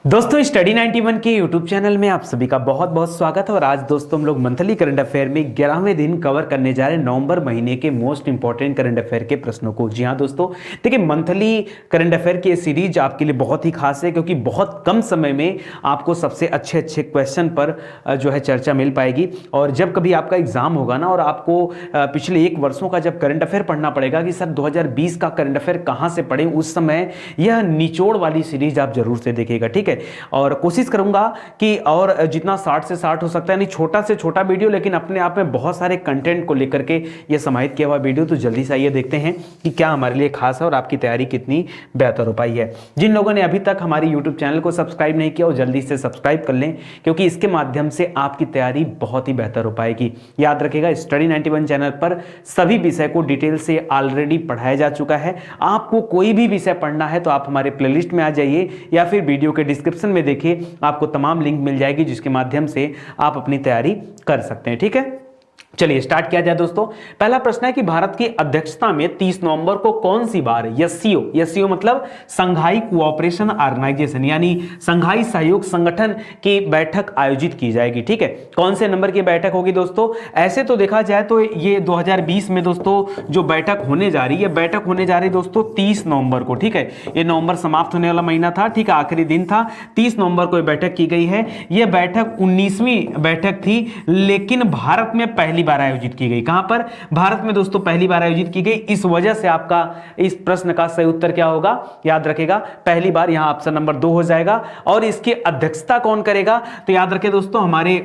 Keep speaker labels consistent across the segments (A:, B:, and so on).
A: दोस्तों स्टडी 91 के YouTube channel में आप सभी का बहुत बहुत स्वागत है। और आज दोस्तों हम लोग मंथली करंट अफेयर में 11वें दिन कवर करने जा रहे हैं नवंबर महीने के मोस्ट इंपॉर्टेंट करंट अफेयर के प्रश्नों को। जी हाँ दोस्तों, देखिए मंथली करंट अफेयर की ये सीरीज आपके लिए बहुत ही खास है क्योंकि बहुत कम समय में आपको सबसे अच्छे अच्छे क्वेश्चन पर जो है चर्चा मिल पाएगी। और जब कभी आपका एग्जाम होगा ना और आपको पिछले एक वर्षों का जब करंट अफेयर पढ़ना पड़ेगा कि सर 2020 का करंट अफेयर कहाँ से पढ़ें, उस समय यह निचोड़ वाली सीरीज आप जरूर से देखिएगा, ठीक है। और कोशिश करूंगा कि और जितना 60 से 60 हो सकता है, नहीं छोटा से छोटा वीडियो लेकिन अपने आप में बहुत सारे कंटेंट को लेकर के ये समाहित किया हुआ वीडियो। तो जल्दी से आइए देखते हैं कि क्या हमारे लिए खास है और आपकी तैयारी कितनी बेहतर हो पाई है। जिन लोगों ने अभी तक हमारी यूट्यूब चैनल को सब्सक्राइब नहीं किया वो जल्दी से सब्सक्राइब कर लें क्योंकि इसके माध्यम से आपकी तैयारी बहुत ही बेहतर हो पाएगी। याद रखिएगा स्टडी 91 चैनल पर सभी विषय को डिटेल से ऑलरेडी पढ़ाया जा चुका है। आपको कोई भी विषय पढ़ना है तो आप हमारे प्लेलिस्ट में आ जाइए या फिर वीडियो के डिस्क्रिप्शन में देखिए, आपको तमाम लिंक मिल जाएगी जिसके माध्यम से आप अपनी तैयारी कर सकते हैं, ठीक है। चलिए स्टार्ट किया जाए दोस्तों। पहला प्रश्न है कि भारत की अध्यक्षता में 30 नवंबर को कौन सी बार एससीओ मतलब संघाई कोऑपरेशन ऑर्गेनाइजेशन यानी संघाई सहयोग संगठन की बैठक आयोजित की जाएगी, ठीक है। कौन से नंबर की बैठक होगी दोस्तों? ऐसे तो देखा जाए तो ये 2020 में दोस्तों जो बैठक होने जा रही है, बैठक होने जा रही है दोस्तों 30 नवंबर को, ठीक है। ये नवंबर समाप्त होने वाला महीना था, ठीक है, आखिरी दिन था। 30 नवंबर को बैठक की गई है। यह बैठक 19वीं बैठक थी लेकिन भारत में पहली बार आयोजित की गई। कहां पर? भारत में दोस्तों पहली बार आयोजित की गई। इस वजह से आपका इस प्रश्न का सही उत्तर क्या होगा? याद रखेगा पहली बार, यहां ऑप्शन नंबर 2 हो जाएगा। और इसकी अध्यक्षता कौन करेगा? तो याद रखें दोस्तों हमारे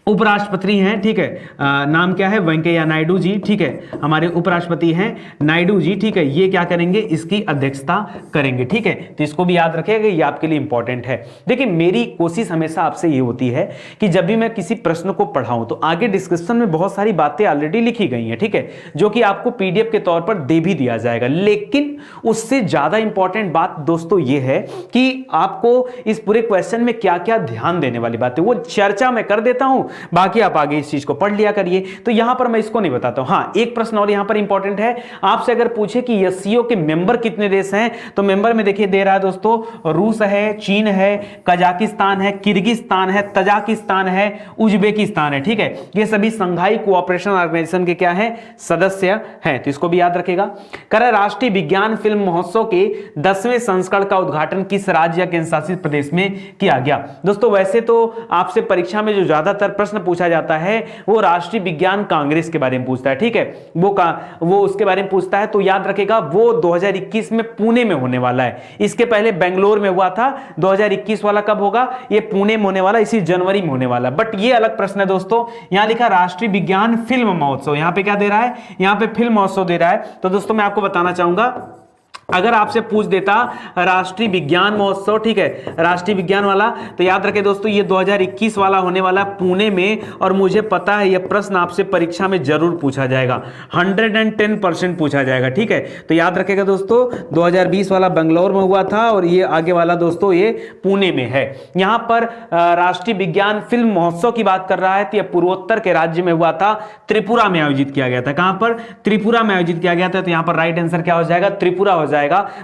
A: उपराष्ट्रपति हैं, ठीक है। नाम क्या है? वेंकैया नायडू जी, ठीक है। हमारे उपराष्ट्रपति हैं नायडू जी, ठीक है। ये क्या करेंगे? इसकी अध्यक्षता करेंगे, ठीक है। तो इसको भी याद रखिएगा, ये आपके लिए इंपॉर्टेंट है। देखिए मेरी कोशिश हमेशा आपसे ये होती है कि जब भी मैं किसी प्रश्न को पढ़ाऊं तो आगे डिस्क्रिप्शन में बहुत सारी बातें ऑलरेडी लिखी गई हैं, ठीक है, जो कि आपको पीडीएफ के तौर पर दे भी दिया जाएगा। लेकिन उससे ज्यादा इंपॉर्टेंट बात दोस्तों ये है कि आपको इस पूरे क्वेश्चन में क्या क्या ध्यान देने वाली बात है वो चर्चा में कर देता हूं, बाकी आप आगे इस चीज को पढ़ लिया करिए। तो यहां पर मैं इसको नहीं बताता हूं। हां, एक प्रश्न और यहां पर इंपॉर्टेंट है, आपसे अगर पूछे कि एससीओ के मेंबर कितने देश हैं तो मेंबर में देखिए दे रहा है दोस्तों, रूस है, चीन है, कजाकिस्तान है, किर्गिस्तान है, तजाकिस्तान है, उज्बेकिस्तान है, ठीक है। ये सभी संघाई कोऑपरेशन ऑर्गेनाइजेशन के क्या है? सदस्य हैं। तो इसको भी याद रखेगा। कर राष्ट्रीय विज्ञान फिल्म महोत्सव के 10वें संस्करण का उद्घाटन किस राज्य या केंद्र शासित प्रदेश में किया गया? दोस्तों वैसे तो आपसे परीक्षा में जो ज्यादातर प्रश्न पूछा जाता है वो राष्ट्रीय विज्ञान कांग्रेस के बारे में पूछता है, ठीक है। वो उसके बारे में पूछता है। तो याद रखेगा वो 2021 में पुणे में होने वाला है। इसके पहले बेंगलोर में हुआ था। 2021 वाला कब होगा? ये पुणे में होने वाला, इसी जनवरी में होने वाला। बट ये अलग प्रश्न है दोस्तों। यहां लिखा राष्ट्रीय विज्ञान फिल्म महोत्सव, यहां पे क्या दे रहा है? यहां पे फिल्म महोत्सव दे रहा है। तो दोस्तों मैं आपको बताना चाहूंगा, अगर आपसे पूछ देता राष्ट्रीय विज्ञान महोत्सव, ठीक है, राष्ट्रीय विज्ञान वाला, तो याद रखें दोस्तों ये 2021 वाला होने वाला पुणे में। और मुझे पता है यह प्रश्न आपसे परीक्षा में जरूर पूछा जाएगा, 110% पूछा जाएगा, ठीक है। तो याद रखेगा दोस्तों 2020 वाला बेंगलोर में हुआ था और ये आगे वाला दोस्तों ये पुणे में है। यहां पर राष्ट्रीय विज्ञान फिल्म महोत्सव की बात कर रहा है तो यह पूर्वोत्तर के राज्य में हुआ था, त्रिपुरा में आयोजित किया गया था। कहां पर? त्रिपुरा में आयोजित किया गया था। तो यहां पर राइट आंसर क्या हो जाएगा? त्रिपुरा हो जाएगा।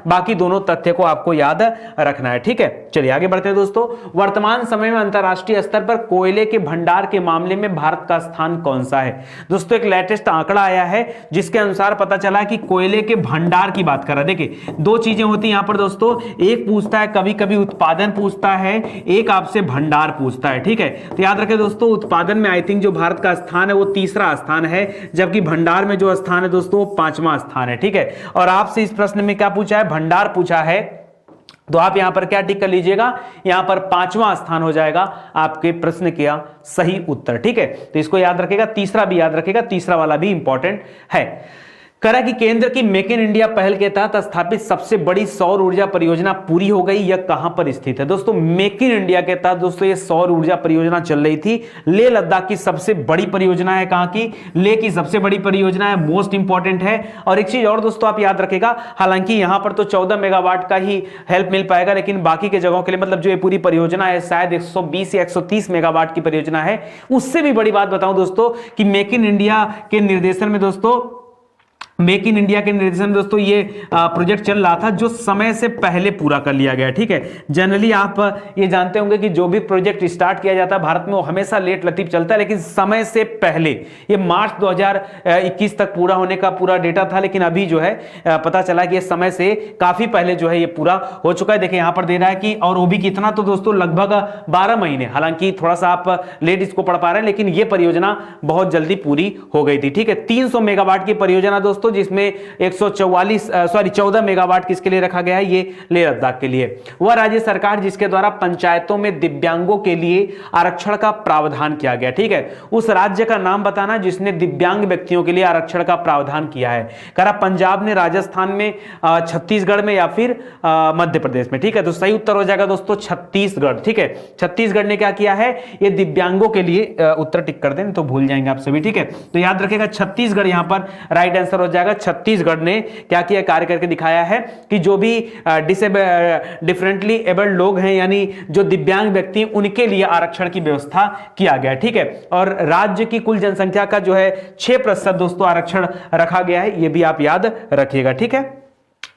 A: बाकी दोनों तथ्य को आपको याद रखना है, ठीक है। चलिए आगे बढ़ते हैं दोस्तों। वर्तमान समय में अंतरराष्ट्रीय स्तर पर कोयले के भंडार के मामले में भारत का स्थान कौन सा है? दोस्तों एक लेटेस्ट आंकड़ा आया है जिसके अनुसार पता चला कि कोयले के भंडार की बात कर रहा है। देखिए दो चीजें होती हैं यहां पर दोस्तों, एक पूछता है कभी कभी उत्पादन पूछता है, एक आपसे भंडार पूछता है, ठीक है। तो याद रखें दोस्तों उत्पादन में आई थिंक जो भारत का स्थान है वो तीसरा स्थान है, जबकि भंडार में जो स्थान है दोस्तों वो 5वां स्थान है, ठीक है। और आपसे इस प्रश्न में क्या पूछा है? भंडार पूछा है। तो आप यहां पर क्या टिक कर लीजिएगा? यहां पर 5वां स्थान हो जाएगा आपके प्रश्न का सही उत्तर, ठीक है। तो इसको याद रखेगा, तीसरा भी याद रखेगा, तीसरा वाला भी इंपॉर्टेंट है। करा कि केंद्र की मेक इन इंडिया पहल के तहत स्थापित सबसे बड़ी सौर ऊर्जा परियोजना पूरी हो गई, यह कहां पर स्थित है? दोस्तों मेक इन इंडिया के तहत दोस्तों ये सौर ऊर्जा परियोजना चल रही थी। लेह लद्दाख की सबसे बड़ी परियोजना है। कहां की? लेह की सबसे बड़ी परियोजना है, मोस्ट इंपॉर्टेंट है। और एक चीज और दोस्तों आप याद रखेगा, हालांकि यहां पर तो 14 मेगावाट का ही हेल्प मिल पाएगा, लेकिन बाकी के जगहों के लिए मतलब जो ये पूरी परियोजना है शायद 120 या 130 मेगावाट की परियोजना है। उससे भी बड़ी बात बताऊं दोस्तों कि मेक इन इंडिया के निर्देशन में दोस्तों मेक इन इंडिया के निर्देशन में दोस्तों ये प्रोजेक्ट चल रहा था, जो समय से पहले पूरा कर लिया गया। ठीक है, जनरली आप ये जानते होंगे कि जो भी प्रोजेक्ट स्टार्ट किया जाता है भारत में वो हमेशा लेट लतीफ चलता है, लेकिन समय से पहले ये मार्च 2021 तक पूरा होने का पूरा डेटा था, लेकिन अभी जो है पता चला कि ये समय से काफी पहले जो है ये पूरा हो चुका है। देखिए यहां पर दे रहा है कि और वो भी कितना, तो दोस्तों लगभग 12 महीने, हालांकि थोड़ा सा आप लेट इसको पढ़ पा रहे हैं, लेकिन ये परियोजना बहुत जल्दी पूरी हो गई थी। ठीक है, 300 मेगावाट की परियोजना दोस्तों, जिसमें 14 मेगावाट किसके लिए रखा गया है, ये लेह लद्दाख के लिए। वह राज्य सरकार जिसके द्वारा पंचायतों में दिव्यांगों के लिए आरक्षण का प्रावधान किया गया। ठीक है, उस राज्य का नाम बताना जिसने दिव्यांग व्यक्तियों के लिए आरक्षण का प्रावधान किया है। करा पंजाब ने, राजस्थान में, छत्तीसगढ़ में या फिर मध्य प्रदेश में। ठीक है, तो सही उत्तर हो जाएगा दोस्तों छत्तीसगढ़। ठीक है, छत्तीसगढ़ ने क्या किया है, ये दिव्यांगों के लिए, उत्तर टिक कर दें तो भूल जाएंगे आप सभी। ठीक है, तो याद रखेगा छत्तीसगढ़ यहां पर राइट आंसर हो जाएगा। छत्तीसगढ़ ने क्या किया, कार्य करके दिखाया है कि जो भी डिफरेंटली एबल्ड लोग हैं, यानी जो दिव्यांग व्यक्ति, उनके लिए आरक्षण की व्यवस्था किया गया। ठीक है, और राज्य की कुल जनसंख्या का जो है 6% दोस्तों आरक्षण रखा गया है, ये भी आप याद रखिएगा। ठीक है,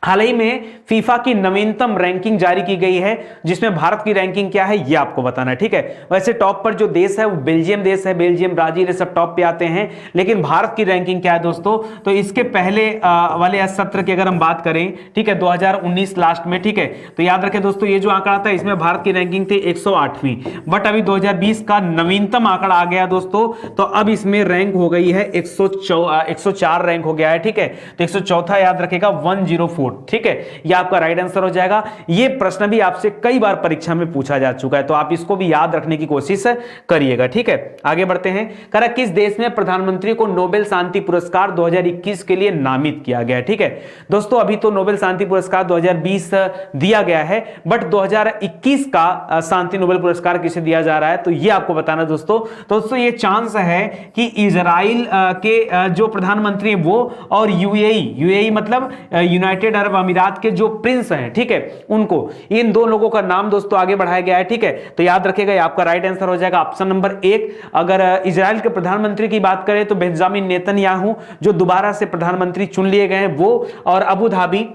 A: हाल ही में फीफा की नवीनतम रैंकिंग जारी की गई है, जिसमें भारत की रैंकिंग क्या है ये आपको बताना है। ठीक है, वैसे टॉप पर जो देश है वो बेल्जियम देश है, बेल्जियम, ब्राजील, ये सब टॉप पे आते हैं, लेकिन भारत की रैंकिंग क्या है दोस्तों, तो इसके पहले वाले सत्र की अगर हम बात करें, ठीक है, 2019 लास्ट में, ठीक है, तो याद रखें दोस्तों ये जो आंकड़ा था इसमें भारत की रैंकिंग थी 108वीं, बट अभी 2020 का नवीनतम आंकड़ा आ गया दोस्तों, तो अब इसमें रैंक हो गई है 104 रैंक हो गया है। ठीक है, तो 104 याद रखेगा 104। ठीक है, यह आपका राइट आंसर हो जाएगा। यह प्रश्न भी आपसे कई बार परीक्षा में पूछा जा चुका है, तो आप इसको भी याद रखने की कोशिश करिएगा। ठीक है, आगे बढ़ते हैं। करा किस देश में प्रधानमंत्री को नोबेल शांति पुरस्कार 2021 के लिए नामित किया गया। ठीक है दोस्तों, अभी तो नोबेल शांति पुरस्कार 2020 दिया गया है, बट 2021 का शांति नोबेल पुरस्कार किसे दिया जा रहा है, तो यह आपको बताना दोस्तों। तो दोस्तों ये चांस है कि इजराइल के जो प्रधानमंत्री हैं वो, और यूएई मतलब यूनाइटेड अरब अमीरात के जो प्रिंस हैं, ठीक है, उनको, इन दो लोगों का नाम दोस्तों आगे बढ़ाया गया है। ठीक है, तो याद रखिएगा ये आपका राइट आंसर हो जाएगा ऑप्शन नंबर 1। अगर इजराइल के प्रधानमंत्री की बात करें तो बेंजामिन नेतन्याहू, जो दोबारा से प्रधानमंत्री चुन लिए गए हैं वो, और अबू धाबी,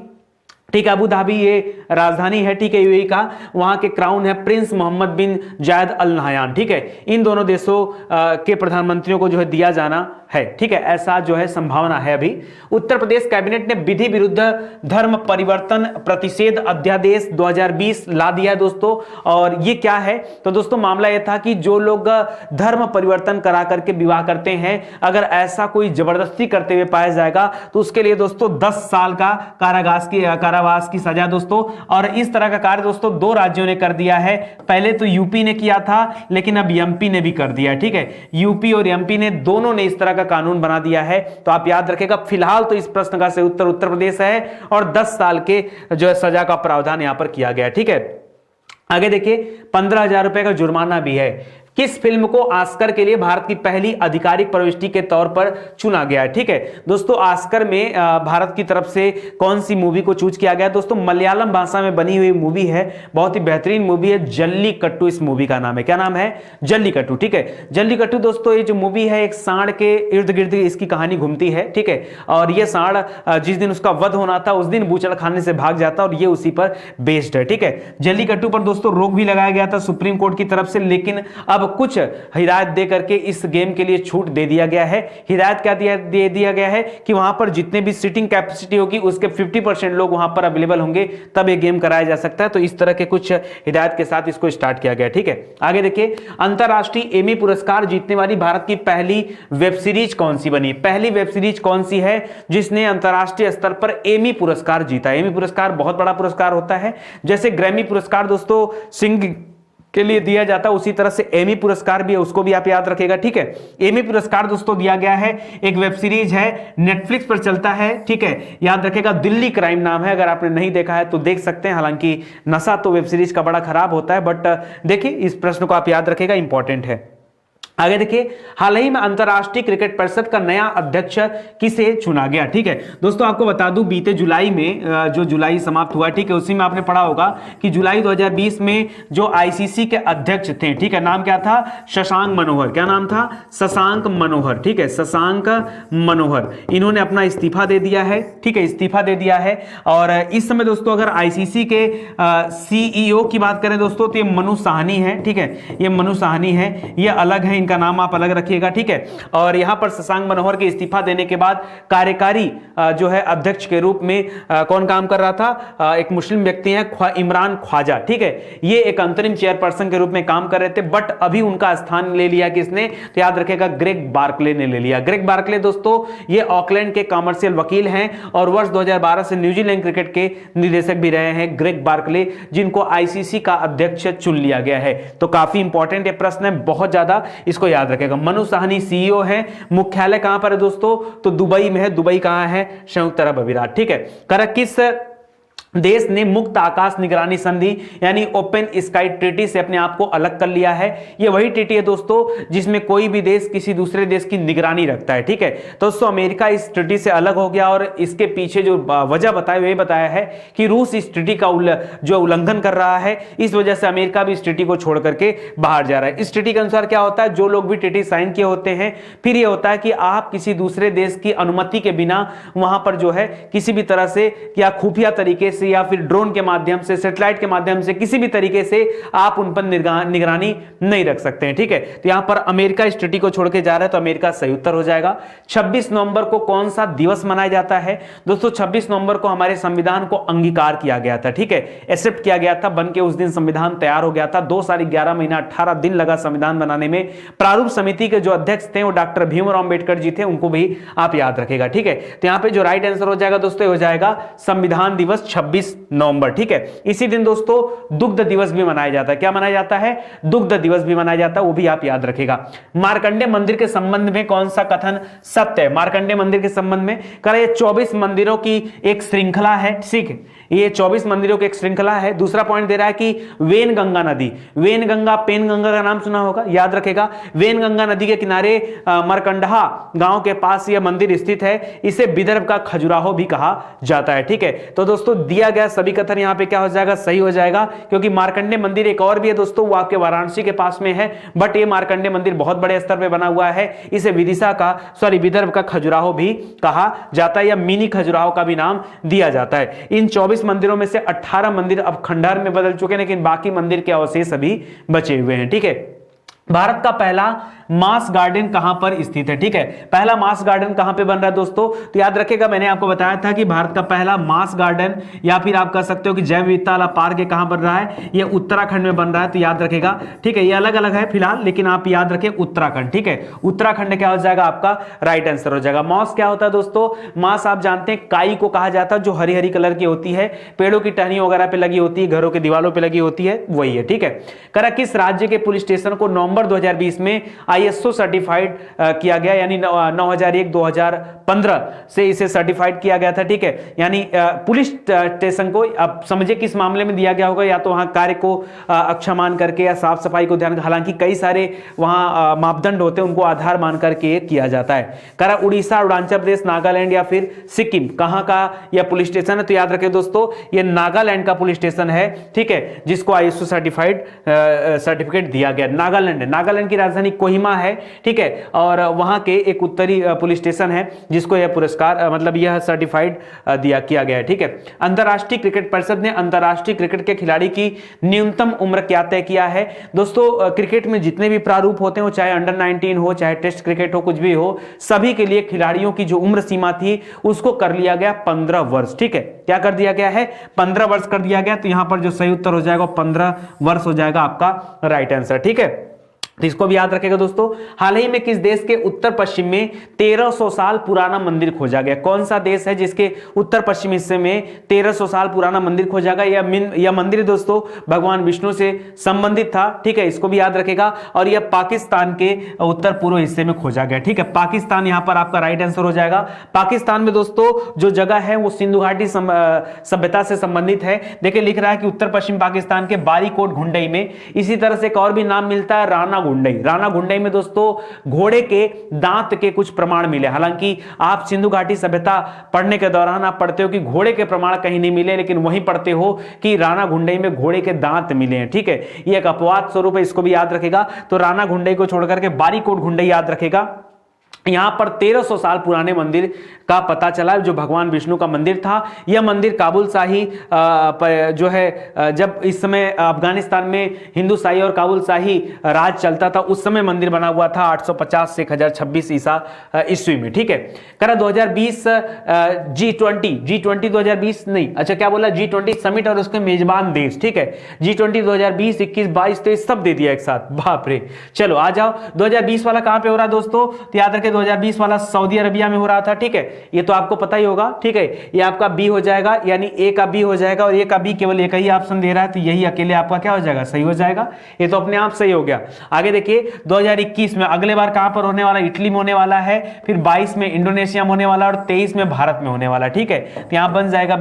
A: ठीक है, अबू धाबी ये राजधानी है, ठीक है, यूएई का, वहां के क्राउन है प्रिंस मोहम्मद बिन जायद अल नहयान। ठीक है, इन दोनों देशों के प्रधानमंत्रियों को जो है दिया जाना है। ठीक है, ऐसा जो है संभावना है अभी। उत्तर प्रदेश कैबिनेट ने विधि विरुद्ध धर्म परिवर्तन प्रतिषेध अध्यादेश 2020 ला दिया दोस्तों, और ये क्या है, तो दोस्तों मामला यह था कि जो लोग धर्म परिवर्तन करा करके विवाह करते हैं, अगर ऐसा कोई जबरदस्ती करते हुए पाया जाएगा तो उसके लिए दोस्तों 10 साल का कारावास की सजा दोस्तों। और इस तरह का कार्य दोस्तों 2 राज्यों ने कर दिया है, पहले तो यूपी ने किया था, लेकिन अब एमपी ने भी कर दिया। ठीक है, यूपी और एमपी ने दोनों ने इस तरह का कानून बना दिया है, तो आप याद रखेगा फिलहाल तो इस प्रश्न का सही उत्तर उत्तर प्रदेश है, और 10 साल के जो है सजा का प्रावधान यहां पर किया गया है। ठीक है, आगे देखिए, 15,000 रुपए का जुर्माना भी है। किस फिल्म को ऑस्कर के लिए भारत की पहली आधिकारिक प्रविष्टि के तौर पर चुना गया है। ठीक है दोस्तों, ऑस्कर में भारत की तरफ से कौन सी मूवी को चूज किया गया दोस्तों, मलयालम भाषा में बनी हुई मूवी है, बहुत ही बेहतरीन मूवी है, जल्लीकट्टू इस मूवी का नाम है। क्या नाम है, जल्लीकट्टू। ठीक है, जल्लीकट्टू दोस्तों ये जो मूवी है एक सांड के इर्द गिर्द इसकी कहानी घूमती है। ठीक है, और ये सांड जिस दिन उसका वध होना था उस दिन बूचड़ खाने से भाग जाता है, और ये उसी पर बेस्ड है। ठीक है, जल्लीकट्टू पर दोस्तों रोक भी लगाया गया था सुप्रीम कोर्ट की तरफ से, लेकिन अब कुछ हिदायत दे करके इस गेम के लिए छूट दे दिया गया है। हिदायत क्या दे दिया गया है कि वहां पर जितने भी सीटिंग कैपेसिटी होगी उसके 50% लोग वहां पर अवेलेबल होंगे, तब ये गेम कराया जा सकता है। तो इस तरह के कुछ हिदायत के साथ इसको स्टार्ट किया गया। ठीक है, आगे देखिए, अंतरराष्ट्रीय एमी पुरस्कार जीतने वाली भारत की पहली वेब सीरीज कौन सी बनी। पहली वेब सीरीज कौन सी है जिसने अंतरराष्ट्रीय स्तर पर एमी पुरस्कार जीता। एमी पुरस्कार बहुत बड़ा पुरस्कार होता है, जैसे ग्रैमी पुरस्कार दोस्तों सिंग के लिए दिया जाता है, उसी तरह से एमी पुरस्कार भी है, उसको भी आप याद रखेगा। ठीक है, एमी पुरस्कार दोस्तों दिया गया है, एक वेब सीरीज है, नेटफ्लिक्स पर चलता है। ठीक है, याद रखेगा, दिल्ली क्राइम नाम है, अगर आपने नहीं देखा है तो देख सकते हैं। हालांकि नशा तो वेब सीरीज का बड़ा खराब होता है, बट देखिए इस प्रश्न को आप याद रखेगा, इंपॉर्टेंट है। आगे देखिए, हाल ही में अंतरराष्ट्रीय क्रिकेट परिषद का नया अध्यक्ष किसे चुना गया। ठीक है दोस्तों, आपको बता दूं बीते जुलाई में जो जुलाई समाप्त हुआ, ठीक है, उसी में आपने पढ़ा होगा कि जुलाई 2020 में जो आईसीसी के अध्यक्ष थे, ठीक है, नाम क्या था, शशांक मनोहर। क्या नाम था, शशांक मनोहर। ठीक है, शशांक मनोहर, इन्होंने अपना इस्तीफा दे दिया है। ठीक है, इस्तीफा दे दिया है। और इस समय दोस्तों अगर आईसीसी के सीईओ की बात करें दोस्तों, तो ये मनु साहनी है। ठीक है, ये मनु साहनी है, ये अलग है, का नाम आप अलग रखिएगा। ठीक है, और यहां पर शशांक मनोहर के इस्तीफा देने के बाद कार्यकारी जो है अध्यक्ष के रूप में कौन काम कर रहा था, एक मुस्लिम व्यक्ति हैं इमरान ख्वाजा। ठीक है, ये एक अंतरिम चेयरपर्सन के रूप में काम कर रहे थे, बट अभी उनका स्थान ले लिया किसने, तो याद रखेगा ग्रेग बार्कले ने ले लिया। ग्रेग बार्कले दोस्तों ये ऑकलैंड के कमर्शियल वकील हैं और वर्ष 2012 से न्यूजीलैंड क्रिकेट के निदेशक भी रहे हैं ग्रेग बार्कले, जिनको आईसीसी का अध्यक्ष चुन लिया गया है। तो काफी इंपॉर्टेंट ये प्रश्न है, बहुत ज्यादा इसको याद रखेगा। मनु साहनी सीईओ है, मुख्यालय कहां पर है दोस्तों, तो दुबई में है। दुबई कहां है, संयुक्त अरब अमीरात। ठीक है, किस देश ने मुक्त आकाश निगरानी संधि यानी ओपन स्काई ट्रीटी से अपने आप को अलग कर लिया है। ये वही ट्रीटी है दोस्तों जिसमें कोई भी देश किसी दूसरे देश की निगरानी रखता है। ठीक है, तो दोस्तों अमेरिका इस ट्रीटी से अलग हो गया और इसके पीछे जो वजह बताई हुई बताया है कि रूस इस ट्रीटी का जो उल्लंघन कर रहा है, इस वजह से अमेरिका भी इस ट्रीटी को छोड़ करके बाहर जा रहा है। इस ट्रीटी के अनुसार क्या होता है, जो लोग भी ट्रीटी साइन किए होते हैं, फिर ये होता है कि आप किसी दूसरे देश की अनुमति के बिना वहां पर जो है किसी भी तरह से या खुफिया तरीके से या फिर ड्रोन के माध्यम से, सैटेलाइट के माध्यम से, किसी भी तरीके से आप उन पर निगरानी नहीं रख सकते हैं। ठीक है, तो यहां पर अमेरिका इस ट्रीटी को छोड़ के जा रहा है, तो अमेरिका सही उत्तर हो जाएगा। 26 नवंबर को कौन सा दिवस मनाया जाता है दोस्तों, 26 नवंबर को हमारे संविधान को अंगीकार किया गया था। ठीक है, एक्सेप्ट किया गया था, बन के उस दिन संविधान तैयार हो गया था। 2 साल 11 महीना 18 दिन लगा संविधान बनाने में। प्रारूप समिति के जो अध्यक्ष थे वो डॉक्टर भीमराव अंबेडकर जी थे, उनको भी आप याद रखेगा। ठीक है, तो यहां पे जो राइट आंसर हो जाएगा दोस्तों, हो जाएगा संविधान दिवस 26 नवंबर। ठीक है, इसी दिन दोस्तों दुग्ध दिवस भी मनाया जाता है। क्या मनाया जाता है, दुग्ध दिवस भी मनाया जाता है, वो भी आप याद रखेगा। मार्कंडे मंदिर के संबंध में कौन सा कथन सत्य है, मार्कंडे मंदिर के संबंध में कह रहा है 24 मंदिरों की एक श्रृंखला है। ठीक है, ये 24 मंदिरों की एक श्रृंखला है। दूसरा पॉइंट दे रहा है कि वेनगंगा नदी, वेनगंगा पेनगंगा का नाम सुना होगा, याद रखेगा। वेनगंगा नदी के किनारे मरकंडहा गांव के पास यह मंदिर स्थित है, इसे विदर्भ का खजुराहो भी कहा जाता है। ठीक है, तो दोस्तों दिया गया सभी कथन यहां पे क्या हो जाएगा, सही हो जाएगा, क्योंकि मार्कंडे मंदिर एक और भी है दोस्तों, वो आपके वाराणसी के पास में है, बट ये मार्कंडे मंदिर बहुत बड़े स्तर पे बना हुआ है, इसे विदर्भ का खजुराहो भी कहा जाता है, या मिनी खजुराहो का भी नाम दिया जाता है। इन 24 मंदिरों में से 18 मंदिर अब खंडहर में बदल चुके हैं, लेकिन बाकी मंदिर के अवशेष अभी बचे हुए हैं। ठीक है, भारत का पहला मास गार्डन कहां पर स्थित है। ठीक है, पहला मास गार्डन कहां पे बन रहा है दोस्तों, तो याद रखेगा मैंने आपको बताया था कि भारत का पहला मास गार्डन या फिर आप कह सकते हो कि जैव विविधता वाला पार्क कहां बन रहा है, ये उत्तराखंड में बन रहा है, तो याद रखेगा। ठीक है, ये अलग अलग है फिलहाल, लेकिन आप याद रखें उत्तराखंड। ठीक है, उत्तराखंड क्या हो जाएगा, आपका राइट आंसर हो जाएगा। मास क्या होता है दोस्तों, मास आप जानते हैं काई को कहा जाता है, जो हरी हरी कलर की होती है, पेड़ों की टहनियों वगैरह पे लगी होती है, घरों की दीवारों पे लगी होती है, वही है। ठीक है, करा किस राज्य के पुलिस स्टेशन को नवंबर 2020 में ISO सर्टिफाइड किया गया, यानी 9001-2015 से इसे सर्टिफाइड किया गया था। ठीक है, यानी पुलिस स्टेशन को आप समझे किस मामले में दिया गया होगा, या तो वहां कार्य को अक्षम मान करके या साफ सफाई को ध्यान, हालांकि कई सारे वहां मापदंड होते हैं, उनको आधार मान करके किया जाता है। करा उड़ीसा, अरुणाचल प्रदेश, नागालैंड या फिर सिक्किम कहां का यह पुलिस स्टेशन है, तो याद रखें दोस्तों ये नागालैंड का पुलिस स्टेशन है। ठीक है, जिसको ISO सर्टिफाइड सर्टिफिकेट दिया गया। नागालैंड की राजधानी कोहिमा है। ठीक है, और वहां के एक उत्तरी पुलिस स्टेशन है जिसको यह पुरस्कार मतलब यह सर्टिफाइड किया गया है। ठीक है, अंतरराष्ट्रीय क्रिकेट परिषद ने अंतरराष्ट्रीय क्रिकेट के खिलाड़ी की न्यूनतम उम्र क्या तय किया है दोस्तों। क्रिकेट में जितने भी प्रारूप होते हैं, वो चाहे अंडर 19 हो, चाहे टेस्ट क्रिकेट हो, कुछ भी हो, सभी के लिए खिलाड़ियों की जो उम्र सीमा थी उसको कर लिया गया 15 वर्ष। ठीक है, क्या कर दिया गया है, 15 वर्ष कर दिया गया। तो यहां पर जो सही उत्तर हो जाएगा 15 वर्ष हो जाएगा आपका राइट आंसर। ठीक है, तो इसको भी याद रखेगा दोस्तों। हाल ही में किस देश के उत्तर पश्चिम में 1300 साल पुराना मंदिर खोजा गया, कौन सा देश है जिसके उत्तर पश्चिम हिस्से में 1300 साल पुराना मंदिर खोजा गया। यह मंदिर दोस्तों भगवान विष्णु से संबंधित था। ठीक है, इसको भी याद रखेगा, और यह पाकिस्तान के उत्तर पूर्व हिस्से में खोजा गया। ठीक है, पाकिस्तान यहां पर आपका राइट आंसर हो जाएगा। पाकिस्तान में दोस्तों जो जगह है वो सिंधु घाटी सभ्यता से संबंधित है। देखिए लिख रहा है कि उत्तर पश्चिम पाकिस्तान के बारीकोट घुंडई में। इसी तरह से एक और भी नाम मिलता है राना घुंडई। राणा घुंडई में दोस्तों घोड़े के दांत के कुछ प्रमाण मिले। हालांकि आप सिंधु घाटी सभ्यता पढ़ने के दौरान आप पढ़ते हो कि घोड़े के प्रमाण कहीं नहीं मिले, लेकिन वहीं पढ़ते हो कि राणा घुंडई में घोड़े के दांत मिले हैं। ठीक है, ये एक अपवाद स्वरूप है, इसको भी याद रखेगा। तो राणा घुंडई को छोड़कर के बारीकोट घुंडई याद रखेगा। यहां पर 1300 साल पुराने मंदिर का पता चला, जो भगवान विष्णु का मंदिर था। यह मंदिर काबुल शाही जो है, जब इस समय अफगानिस्तान में हिंदू शाही और काबुल शाही राज चलता था, उस समय मंदिर बना हुआ था 850 से 1026 ईस्वी में। ठीक है, करा 2020 G20 2020 नहीं, अच्छा क्या बोला, G20 समिट और उसके मेजबान देश। ठीक है, G20 2020, 21, 22, 23 सब दे दिया एक साथ, बाप रे। चलो आ जाओ, 2020 वाला कहां पे हो रहा है दोस्तों, तो याद रखें 2020 वाला सऊदी अरबिया में हो रहा था। ठीक है, ये तो आपको पता ही होगा। ठीक है, ये आपका बी हो जाएगा, यानी ए का बी हो जाएगा, और ए का बी केवल एक ही ऑप्शन दे रहा है, तो यही अकेले आपका क्या हो जाएगा, सही हो जाएगा। ये तो अपने आप सही हो गया। आगे देखिए 2021 में अगले बार कहां पर होने वाला, इटली में होने वाला है, फिर 22 में इंडोनेशिया में होने वाला, और 23 में भारत में होने वाला। ठीक है, तो यहां बन जाएगा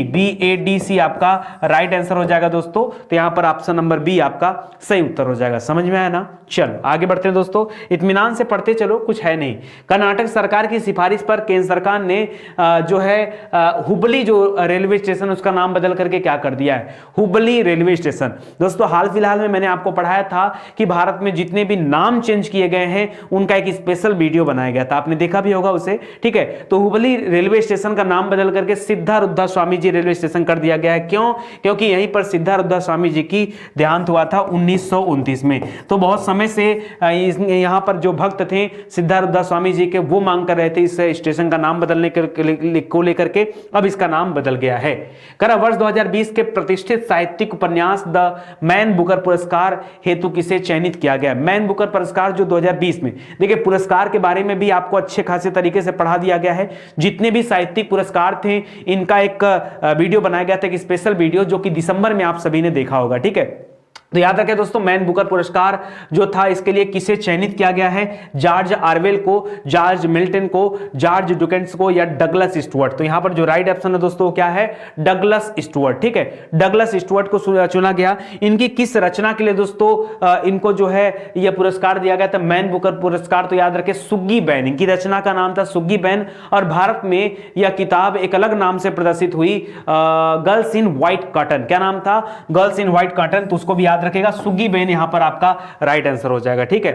A: BADC आपका राइट आंसर हो जाएगा दोस्तों। तो यहां पर ऑप्शन नंबर बी आपका सही उत्तर हो जाएगा। समझ में आया ना। चलो आगे बढ़ते हैं दोस्तों, इत्मीनान से पढ़ते चलो, कुछ है नहीं। कर्नाटक सरकार की सिफारिश पर केंद्र सरकार ने जो है हुबली जो रेलवे स्टेशन, उसका नाम बदल करके क्या कर दिया है, हुबली रेलवे स्टेशन। दोस्तों हाल फिलहाल में मैंने आपको पढ़ाया था कि भारत में जितने भी नाम चेंज किए गए हैं उनका एक स्पेशल वीडियो बनाया गया था, आपने देखा भी होगा उसे। ठीक है, तो हुबली रेलवे स्टेशन का नाम बदल करके सिद्धारूढ़ स्वामी जी रेलवे स्टेशन कर दिया गया है। क्यों? क्योंकि यहीं पर सिद्धारूढ़ स्वामी जी की देहांत हुआ था 1929 में। तो बहुत समय से यहां पर जो भक्त थे सिद्धारूढ़ स्वामी जी के, वो मांग कर रहे थे इस स्टेशन का नाम बदलने को लेकर के, अब इसका नाम बदल गया है। करा वर्ष 2020 के प्रतिष्ठित साहित्यिक उपन्यास द मैन बुकर पुरस्कार हेतु किसे चयनित किया गया। मैन बुकर पुरस्कार जो 2020 में, देखिए पुरस्कार के बारे में भी आपको अच्छे खासे तरीके से पढ़ा दिया गया है। जितने भी साहित्यिक पुरस्कार थे इनका एक वीडियो बनाया गया था, एक स्पेशल वीडियो, जो कि दिसंबर में आप सभी ने देखा होगा। ठीक है, तो याद रखें दोस्तों, मैन बुकर पुरस्कार जो था इसके लिए किसे चयनित किया गया है, जॉर्ज ऑरवेल को, जॉर्ज मिल्टन को, जॉर्ज डिकेंस को, या डगलस स्टुअर्ट। तो यहां पर जो राइट ऑप्शन है दोस्तों क्या है, डगलस स्टुअर्ट। ठीक है, डगलस स्टुअर्ट को चुना गया। इनकी किस रचना के लिए दोस्तों इनको जो है यह पुरस्कार दिया गया था, मैन बुकर पुरस्कार, तो याद रखें सुग्गी बैन, इनकी रचना का नाम था सुग्गी बैन। और भारत में यह किताब एक अलग नाम से प्रदर्शित हुई, गर्ल्स इन व्हाइट कॉटन। क्या नाम था, गर्ल्स इन व्हाइट कॉटन। तो उसको भी याद रखेगा, सुग्गी बेन यहां पर आपका राइट आंसर हो जाएगा। ठीक है,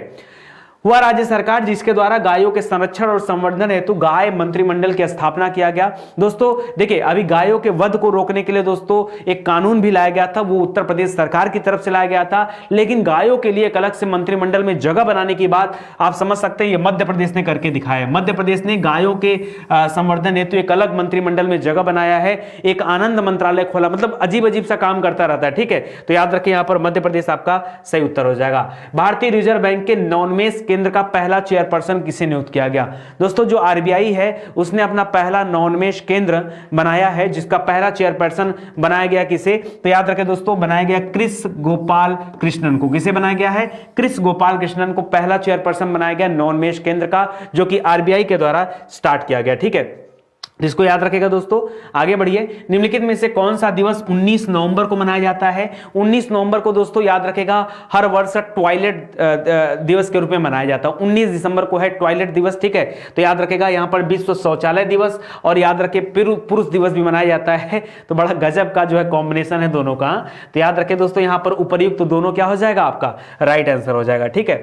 A: हुआ राज्य सरकार जिसके द्वारा गायों के संरक्षण और संवर्धन हेतु गाय मंत्रिमंडल की स्थापना किया गया। दोस्तों देखिए, अभी गायों के वध को रोकने के लिए दोस्तों एक कानून भी लाया गया था, वो उत्तर प्रदेश सरकार की तरफ से लाया गया था। लेकिन गायों के लिए एक अलग से मंत्रिमंडल में जगह बनाने की बात आप समझ सकते हैं, ये मध्य प्रदेश ने करके दिखाया है। मध्य प्रदेश ने गायों के संवर्धन हेतु एक अलग मंत्रिमंडल में जगह बनाया है, एक आनंद मंत्रालय खोला, मतलब अजीब अजीब सा काम करता रहता है। ठीक है, तो याद रखें यहां पर मध्य प्रदेश आपका सही उत्तर हो जाएगा। भारतीय रिजर्व बैंक के नॉनमेस केंद्र का पहला चेयरपर्सन किसे नियुक्त किया गया। दोस्तों जो आरबीआई है उसने अपना पहला नॉनमेश केंद्र बनाया है, जिसका पहला चेयरपर्सन बनाया गया किसे, तो याद रखें दोस्तों बनाया गया कृष गोपाल कृष्णन को। किसे बनाया गया है, कृष गोपाल कृष्णन को पहला चेयरपर्सन बनाया गया नॉनमेश केंद्र का, जो कि आरबीआई के द्वारा स्टार्ट किया गया। ठीक है, इसको याद रखेगा दोस्तों। आगे बढ़िए, निम्नलिखित में से कौन सा दिवस 19 नवंबर को मनाया जाता है। 19 नवंबर को दोस्तों याद रखेगा हर वर्ष टॉयलेट दिवस के रूप में मनाया जाता है। 19 दिसंबर को है टॉयलेट दिवस। ठीक है, तो याद रखेगा यहां पर विश्व शौचालय दिवस, और याद रखे पुरुष दिवस भी मनाया जाता है। तो बड़ा गजब का जो है कॉम्बिनेशन है दोनों का। तो याद रखे दोस्तों यहां पर उपर्युक्त तो दोनों क्या हो जाएगा, आपका राइट आंसर हो जाएगा। ठीक है,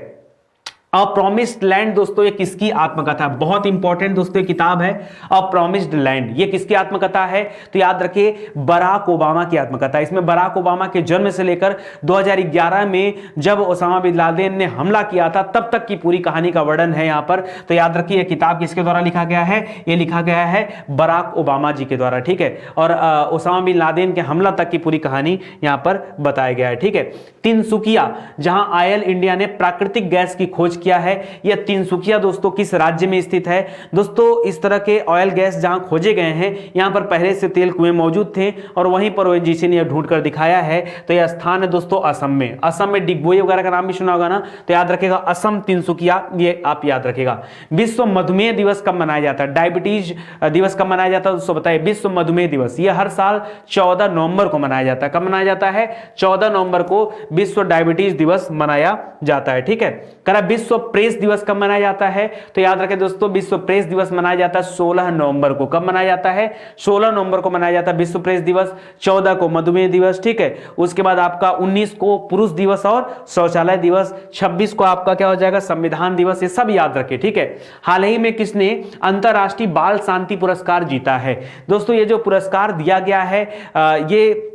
A: अ प्रॉमिस्ड लैंड दोस्तों ये किसकी आत्मकथा, बहुत इंपॉर्टेंट दोस्तों ये किताब है अ प्रॉमिस्ड लैंड। ये किसकी आत्मकथा है, तो याद रखिए बराक ओबामा की आत्मकथा। इसमें बराक ओबामा के जन्म से लेकर 2011 में जब ओसामा बिन लादेन ने हमला किया था तब तक की पूरी कहानी का वर्णन है यहाँ पर। तो याद रखिए किताब किसके द्वारा लिखा गया है, ये लिखा गया है बराक ओबामा जी के द्वारा। ठीक है, और ओसामा बिन लादेन के हमला तक की पूरी कहानी यहाँ पर बताया गया है। ठीक है, तिनसुकिया जहां ऑयल इंडिया ने प्राकृतिक गैस की खोज तिनसुकिया है। यह तिनसुकिया दोस्तों किस राज्य में स्थित है? दोस्तों इस तरह के ऑयल गैस जहां खोजे गए हैं, यहां पर पहले से तेल कुएं मौजूद थे और वहीं पर ओएनजीसी ने ढूंढ कर दिखाया है। तो यह स्थान है दोस्तों असम में। असम में डिगबोई वगैरह का नाम भी सुना होगा ना, तो याद रखेगा असम तिनसुकिया, ये आप याद रखेगा। विश्व मधुमेह दिवस कब मनाया जाता है? डायबिटीज दिवस कब मनाया जाता है दोस्तों बताइए? विश्व मधुमेह दिवस यह हर साल 14 नवंबर को मनाया जाता है। कब मनाया जाता है? 14 नवंबर को विश्व डायबिटीज दिवस मनाया जाता है। ठीक है, करा विश्व प्रेस दिवस कब मनाया जाता है? तो याद रखें दोस्तों, विश्व प्रेस दिवस मनाया जाता है 16 नवंबर को। कब मनाया जाता है? 16 नवंबर को मनाया जाता है विश्व प्रेस दिवस, 14 को मधुमेह दिवस। ठीक है, उसके बाद आपका 19 को पुरुष दिवस और शौचालय दिवस, 26 को आपका क्या हो जाएगा? संविधान दिवस। ये सब याद रखें। ठीक है, हाल ही में किसने अंतरराष्ट्रीय बाल शांति पुरस्कार जीता है? दोस्तों ये जो पुरस्कार दिया गया है ये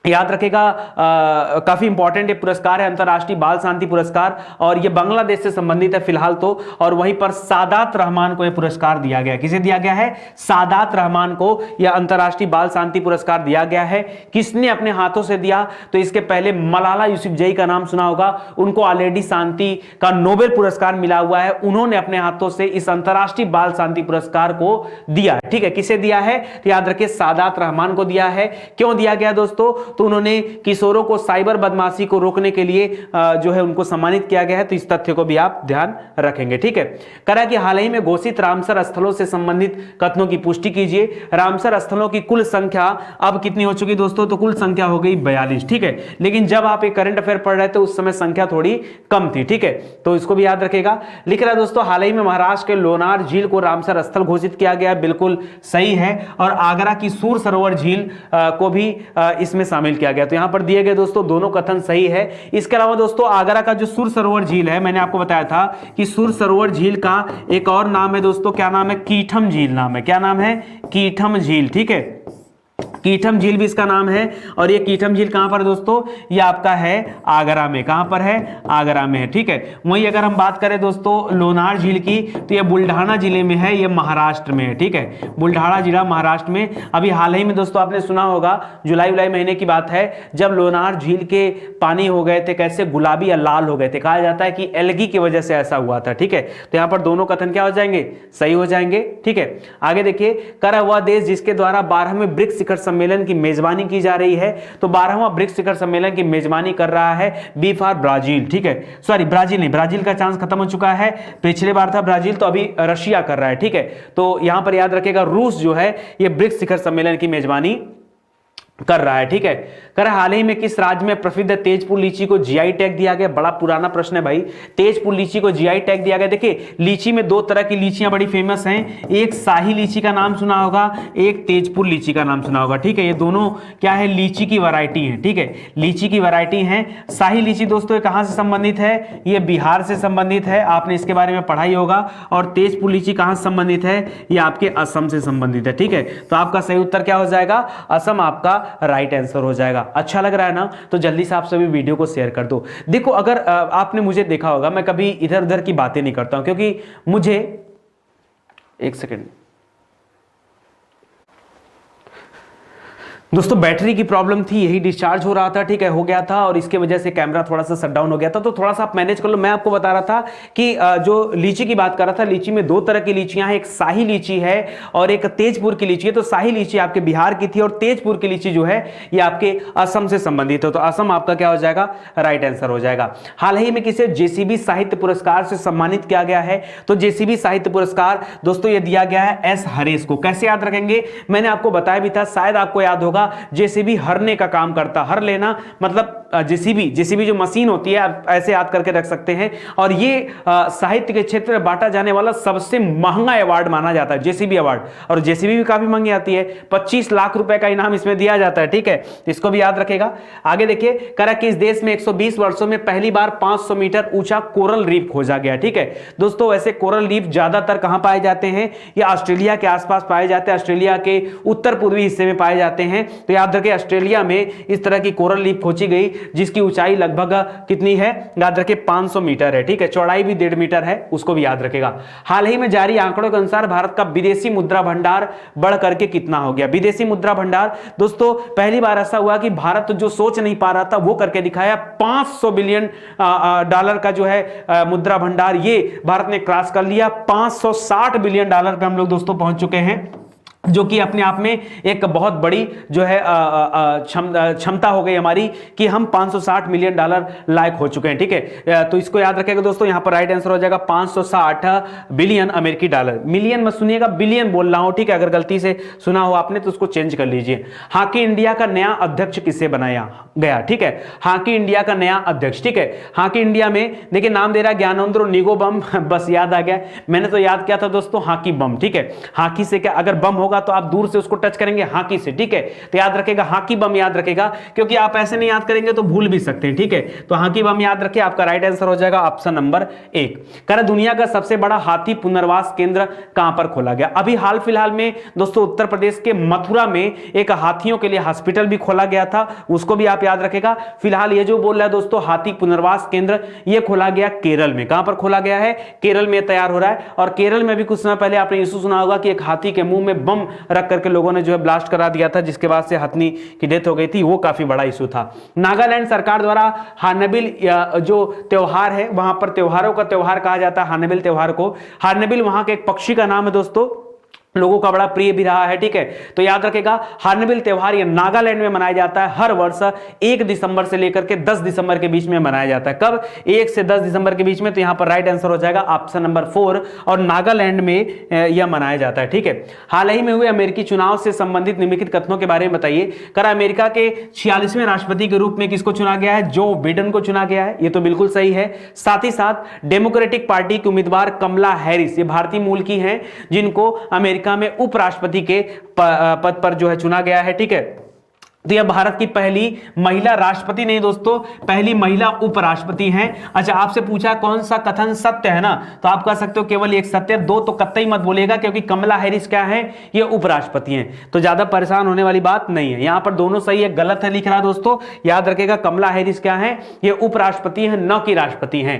A: याद रखेगा काफी इंपॉर्टेंट एक पुरस्कार है, अंतरराष्ट्रीय बाल शांति पुरस्कार, और ये बांग्लादेश से संबंधित है फिलहाल तो। और वहीं पर सादात रहमान को यह पुरस्कार दिया गया। किसे दिया गया है? सादात रहमान को यह अंतरराष्ट्रीय बाल शांति पुरस्कार दिया गया है। किसने अपने हाथों से दिया? तो इसके पहले मलाला यूसुफजई का नाम सुना होगा, उनको ऑलरेडी शांति का नोबेल पुरस्कार मिला हुआ है। उन्होंने अपने हाथों से इस अंतरराष्ट्रीय बाल शांति पुरस्कार को दिया। ठीक है, किसे दिया है? तो याद रखिए सादात रहमान को दिया है। क्यों दिया गया दोस्तों? तो उन्होंने किशोरों को साइबर बदमाशी को रोकने के लिए जो है उनको सम्मानित किया गया है। तो इस तथ्य को भी आप ध्यान रखेंगे। ठीक है, करा कि हाल ही में घोषित रामसर स्थलों से संबंधित कथनों की पुष्टि कीजिए। रामसर स्थलों की कुल संख्या अब कितनी हो चुकी दोस्तों? तो कुल संख्या हो गई 42। ठीक है, लेकिन जब आप एक करंट अफेयर पढ़ रहे थे उस समय संख्या थोड़ी कम थी। ठीक है, तो इसको भी याद रखेगा। लिख रहा है दोस्तों, हाल ही में महाराष्ट्र के लोनार झील को रामसर स्थल घोषित किया गया। बिल्कुल सही है। और आगरा की सूर सरोवर झील को भी इसमें शामिल किया गया। तो यहां पर दिए गए दोस्तों दोनों कथन सही है। इसके अलावा दोस्तों आगरा का जो सुर सरोवर झील है, मैंने आपको बताया था कि सुर सरोवर झील का एक और नाम है दोस्तों, क्या नाम है? कीठम झील नाम है। क्या नाम है? कीठम झील। ठीक है, कीठम झील भी इसका नाम है। और ये कीठम झील कहां पर है दोस्तों? ये आपका है आगरा में। कहां पर है? आगरा में है। ठीक है, वहीं अगर हम बात करें दोस्तों लोनार झील की, तो ये बुल्ढाना जिले में है, ये महाराष्ट्र में है। ठीक है, बुल्ढाना जिला महाराष्ट्र में। अभी हाल ही में दोस्तों आपने सुना होगा, जुलाई महीने की बात है, जब लोनार झील के पानी हो गए थे कैसे गुलाबी या लाल हो गए थे। कहा जाता है कि एल्गी की वजह से ऐसा हुआ था। ठीक है, तो यहां पर दोनों कथन क्या हो जाएंगे? सही हो जाएंगे। ठीक है, आगे देखिए, करा हुआ देश जिसके द्वारा 12वें ब्रिक्स शिखर सम्मेलन की मेजबानी की जा रही है। तो 12वां ब्रिक्स शिखर सम्मेलन की मेजबानी कर रहा है बी फॉर ब्राजील। ठीक है, सॉरी ब्राजील नहीं, ब्राजील का चांस खत्म हो चुका है। पिछले बार था ब्राजील, तो अभी रशिया कर रहा है। ठीक है, तो यहां पर याद रखेगा रूस जो है ये ब्रिक्स शिखर सम्मेलन की मेजबानी कर रहा है। ठीक है, कर हाल ही में किस राज्य में प्रसिद्ध तेजपुर लीची को जीआई टैग दिया गया? बड़ा पुराना प्रश्न है भाई। तेजपुर लीची को जीआई टैग दिया गया। देखिए लीची में दो तरह की लीचियां बड़ी फेमस हैं, एक शाही लीची का नाम सुना होगा, एक तेजपुर लीची का नाम सुना होगा। ठीक है, ये दोनों क्या है? लीची की वैरायटी है। ठीक है, लीची की वैरायटी है। शाही लीची दोस्तों ये कहां से संबंधित है? ये बिहार से संबंधित है, आपने इसके बारे में पढ़ाई होगा। और तेजपुर लीची कहां से संबंधित है? ये आपके असम से संबंधित है। ठीक है, तो आपका सही उत्तर क्या हो जाएगा? असम आपका राइट आंसर हो जाएगा। अच्छा लग रहा है ना? तो जल्दी से आप सभी वीडियो को शेयर कर दो। देखो अगर आपने मुझे देखा होगा, मैं कभी इधर उधर की बातें नहीं करता हूं, क्योंकि मुझे एक सेकेंड दोस्तों बैटरी की प्रॉब्लम थी, यही डिस्चार्ज हो रहा था। ठीक है, हो गया था और इसके वजह से कैमरा थोड़ा सा शट डाउन हो गया था। तो थोड़ा सा आप मैनेज कर लो। मैं आपको बता रहा था कि जो लीची की बात कर रहा था, लीची में दो तरह की लीचियां हैं, एक शाही लीची है और एक तेजपुर की लीची है। तो शाही लीची आपके बिहार की थी और तेजपुर की लीची जो है ये आपके असम से संबंधित है। तो असम आपका क्या हो जाएगा? राइट आंसर हो जाएगा। हाल ही में किसे जेसीबी साहित्य पुरस्कार से सम्मानित किया गया है? तो जेसीबी साहित्य पुरस्कार दोस्तों ये दिया गया है एस हरेश को। कैसे याद रखेंगे? मैंने आपको बताया भी था, शायद आपको याद होगा, जेसीबी हरने का काम करता। हर लेना मतलब जेसीबी जो मशीन होती है, आप ऐसे याद करके रख सकते हैं। और ये साहित्य के क्षेत्र में बांटा जाने वाला सबसे महंगा अवार्ड माना जाता है, जेसीबी अवार्ड। और जेसीबी भी काफी महंगी आती है, 25 लाख रुपए का इनाम इसमें दिया जाता है। ठीक है, इसको भी याद रखेगा। आगे देखिए, करा कि इस देश में 120 वर्षों में पहली बार 500 मीटर ऊंचा कोरल रीफ खोजा गया। ठीक है दोस्तों, वैसे कोरल रीफ ज्यादातर कहां पाए जाते हैं? ये ऑस्ट्रेलिया के आसपास पाए जाते हैं, ऑस्ट्रेलिया के उत्तर पूर्वी हिस्से में पाए जाते हैं। तो याद रखें ऑस्ट्रेलिया में इस तरह की कोरल रीफ खोजी गई जिसकी ऊंचाई लगभग कितनी है, याद रखिए 500 मीटर है, ठीक है। चौड़ाई भी 1.5 मीटर है, उसको भी याद रखेगा। हाल ही में जारी आंकड़ों के अनुसार भारत का विदेशी मुद्रा भंडार बढ़ करके कितना हो गया। विदेशी मुद्रा भंडार दोस्तों पहली बार ऐसा हुआ कि भारत जो सोच नहीं पा रहा था वो करके दिखाया। 500 बिलियन डॉलर का जो है मुद्रा भंडार, ये भारत ने क्रॉस कर लिया। 560 बिलियन डॉलर पे हम लोग दोस्तों पहुंच चुके हैं, जो कि अपने आप में एक बहुत बड़ी जो है क्षमता हो गई हमारी कि हम 560 मिलियन डॉलर लायक हो चुके हैं, ठीक है। तो इसको याद रखिएगा दोस्तों, यहां पर राइट आंसर हो जाएगा 560 बिलियन अमेरिकी डॉलर। मिलियन मत सुनिएगा, बिलियन बोल रहा हूं, ठीक है। अगर गलती से सुना हो आपने तो उसको चेंज कर लीजिए। हॉकी इंडिया का नया अध्यक्ष किसे बनाया गया, ठीक है। हॉकी इंडिया का नया अध्यक्ष, ठीक है। हॉकी इंडिया में देखिए नाम दे रहा है ज्ञानेंद्रो निगोबम, बस याद आ गया। मैंने तो याद किया था दोस्तों हॉकी बम, ठीक है। हॉकी से क्या, अगर बम होगा तो आप दूर से उसको टच करेंगे, हाकी से, ठीक है। तो याद रखेगा हाकी बम याद रखेगा, क्योंकि आप ऐसे नहीं याद करेंगे तो भूल भी सकते हैं, ठीक है। तो हाकी बम याद रखिए, आपका राइट आंसर हो जाएगा ऑप्शन नंबर 1। कर दुनिया का सबसे बड़ा हाथी पुनर्वास केंद्र कहां पर खोला गया। अभी हाल फिलहाल में दोस्तों उत्तर प्रदेश के मथुरा में एक हाथियों के लिए हॉस्पिटल भी खोला गया था, उसको भी आप याद रखेगा। फिलहाल ये जो बोल रहा है दोस्तों हाथी पुनर्वास केंद्र, ये खोला गया केरल में। कहां पर खोला गया है, केरल में तैयार हो रहा है। और केरल में भी कुछ समय पहले आपने इशू सुना होगा कि एक हाथी के मुंह में बम रख करके लोगों ने जो है ब्लास्ट करा दिया था, जिसके बाद से हाथी की डेथ हो गई थी, वो काफी बड़ा इशू था। नागालैंड सरकार द्वारा हार्नबिल जो त्योहार है, वहां पर त्योहारों का त्योहार कहा जाता है हार्नबिल त्योहार को। हार्नबिल वहां के एक पक्षी का नाम है दोस्तों, लोगों का बड़ा प्रिय भी रहा है, ठीक है। तो याद रखेगा हार्नबिल त्योहार ये नागालैंड में मनाया जाता है हर वर्ष 1 दिसंबर से लेकर के 10 दिसंबर के बीच में मनाया जाता है। कब, 1 से 10 दिसंबर के बीच में। तो यहां पर राइट आंसर हो जाएगा ऑप्शन नंबर 4, और नागालैंड में यह मनाया जाता है, ठीक है। हाल ही में हुए अमेरिकी चुनाव से संबंधित निम्नलिखित कथनों के बारे में बताइए। करा अमेरिका के 46वें राष्ट्रपति के रूप में किसको चुना गया है, जो बिडेन को चुना गया है, ये तो बिल्कुल सही है। साथ ही साथ डेमोक्रेटिक पार्टी की उम्मीदवार कमला हैरिस, ये भारतीय मूल की हैं, जिनको अमेरिका में उपराष्ट्रपति के पद पर जो है चुना गया है, ठीक है। तो यह भारत की पहली महिला राष्ट्रपति नहीं दोस्तों, पहली महिला उपराष्ट्रपति हैं। अच्छा, आपसे पूछा कौन सा कथन सत्य है ना, तो आप कह सकते हो केवल एक सत्य, 2 तो कतई मत बोलेगा, क्योंकि कमला हैरिस क्या है, ये उपराष्ट्रपति हैं। तो ज्यादा परेशान होने वाली बात नहीं है, यहां पर दोनों सही है, गलत है लिख रहा दोस्तों। याद रखेगा कमला हैरिस क्या है, ये उपराष्ट्रपति हैं, न कि राष्ट्रपति हैं,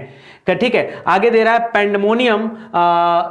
A: ठीक है। आगे दे रहा है pandemonium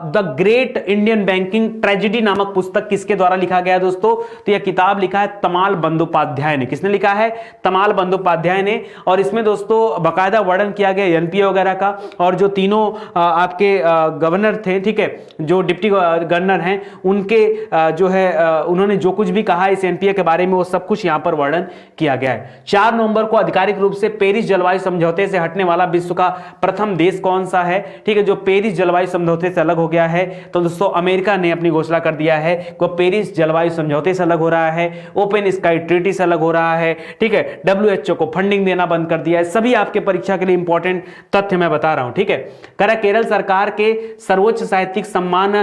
A: the great Indian banking tragedy नामक पुस्तक किसके द्वारा लिखा गया है दोस्तों। तो यह किताब लिखा है तमाल बंदोपाध्याय ने। किसने लिखा है, तमाल बंदोपाध्याय ने। और इसमें दोस्तों बाकायदा वर्णन किया गया एनपीए वगैरह का, और जो तीनों आपके गवर्नर थे, ठीक है, जो डिप्टी गवर्नर हैं, उनके जो है उन्होंने जो कुछ भी कहा इस एनपीए के बारे में, वो सब कुछ यहां पर वर्णन किया गया है। 4 नवंबर को आधिकारिक रूप से पेरिस जलवायु समझौते से हटने वाला विश्व का प्रथम देश कौन सा है, ठीक है, जो पेरिस जलवायु समझौते से अलग हो गया है। तो दोस्तों अमेरिका ने अपनी घोषणा कर दिया है वो पेरिस जलवायु समझौते से अलग हो रहा है, ओपन स्काई ट्रीटी से अलग हो रहा है, ठीक है। डब्ल्यूएचओ को फंडिंग देना बंद कर दिया है। सभी आपके परीक्षा के लिए इंपॉर्टेंट तथ्य मैं बता रहा हूं, ठीक है। करा केरल सरकार के सर्वोच्च साहित्यिक सम्मान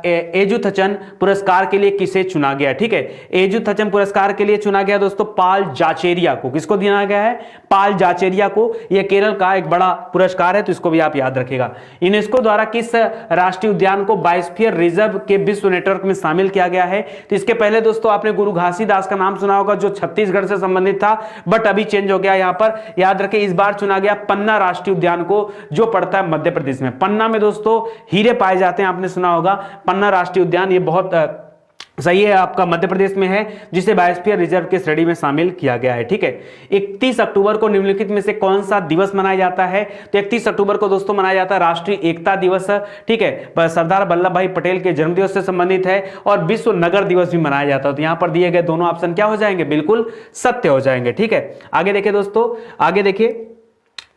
A: एजुथचन पुरस्कार के लिए किसे चुना गया, ठीक है। एजुथचन पुरस्कार के लिए चुना गया दोस्तों पाल जाचेरिया को। किसको दिया गया है, पाल जाचेरिया को। यह केरल का एक बड़ा पुरस्कार है, तो इसको भी आप याद रखेगा। यूनेस्को द्वारा किस राष्ट्रीय उद्यान को बायोस्फीयर रिजर्व के विश्व नेटवर्क में शामिल किया गया है। तो इसके पहले दोस्तों आपने गुरु घासीदास का नाम सुना होगा, जो छत्तीसगढ़ से संबंधित था, बट अभी चेंज हो गया। यहां पर याद रखें इस बार चुना गया पन्ना राष्ट्रीय उद्यान को, जो पड़ता है मध्य प्रदेश में। पन्ना में दोस्तों हीरे पाए जाते हैं, आपने सुना होगा। पन्ना राष्ट्रीय उद्यान ये बहुत सही है, आपका मध्य प्रदेश में है, जिसे बायोस्फीयर रिजर्व के श्रेणी में शामिल किया गया है, ठीक है। 31 अक्टूबर को निम्नलिखित में से कौन सा दिवस मनाया जाता है। तो 31 अक्टूबर को दोस्तों मनाया जाता है राष्ट्रीय एकता दिवस, ठीक है। सरदार वल्लभ भाई पटेल के जन्मदिवस से संबंधित है, और विश्व नगर दिवस भी मनाया जाता है। तो यहां पर दिए गए दोनों ऑप्शन क्या हो जाएंगे, बिल्कुल सत्य हो जाएंगे, ठीक है। आगे देखिए दोस्तों, आगे देखिए,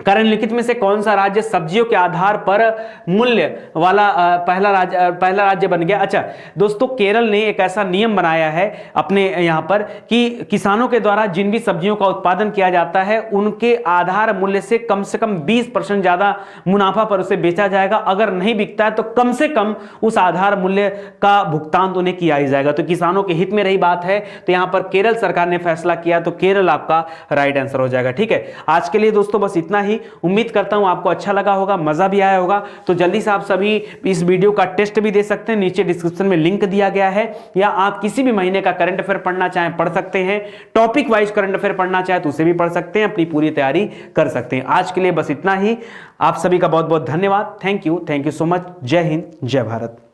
A: कारण लिखित में से कौन सा राज्य सब्जियों के आधार पर मूल्य वाला पहला राज्य बन गया। अच्छा दोस्तों, केरल ने एक ऐसा नियम बनाया है अपने यहां पर कि किसानों के द्वारा जिन भी सब्जियों का उत्पादन किया जाता है, उनके आधार मूल्य से कम 20% ज्यादा मुनाफा पर उसे बेचा जाएगा। अगर नहीं बिकता है तो कम से कम उस आधार मूल्य का भुगतान तो उन्हें किया ही जाएगा। तो किसानों के हित में रही बात है, तो यहां पर केरल सरकार ने फैसला किया, तो केरल आपका राइट आंसर हो जाएगा, ठीक है। आज के लिए दोस्तों बस इतना ही। ही। उम्मीद करता हूं आपको अच्छा लगा होगा, मजा भी आया होगा। तो जल्दी से आप सभी इस वीडियो का टेस्ट भी दे सकते हैं, नीचे डिस्क्रिप्शन में लिंक दिया गया है, या आप किसी भी महीने का करंट अफेयर पढ़ना चाहें पढ़ सकते हैं, टॉपिक वाइज करंट अफेयर पढ़ना चाहें तो उसे भी पढ़ सकते हैं, अपनी पूरी तैयारी कर सकते हैं। आज के लिए बस इतना ही। आप सभी का बहुत बहुत धन्यवाद। Thank you so much. जय हिंद, जय भारत।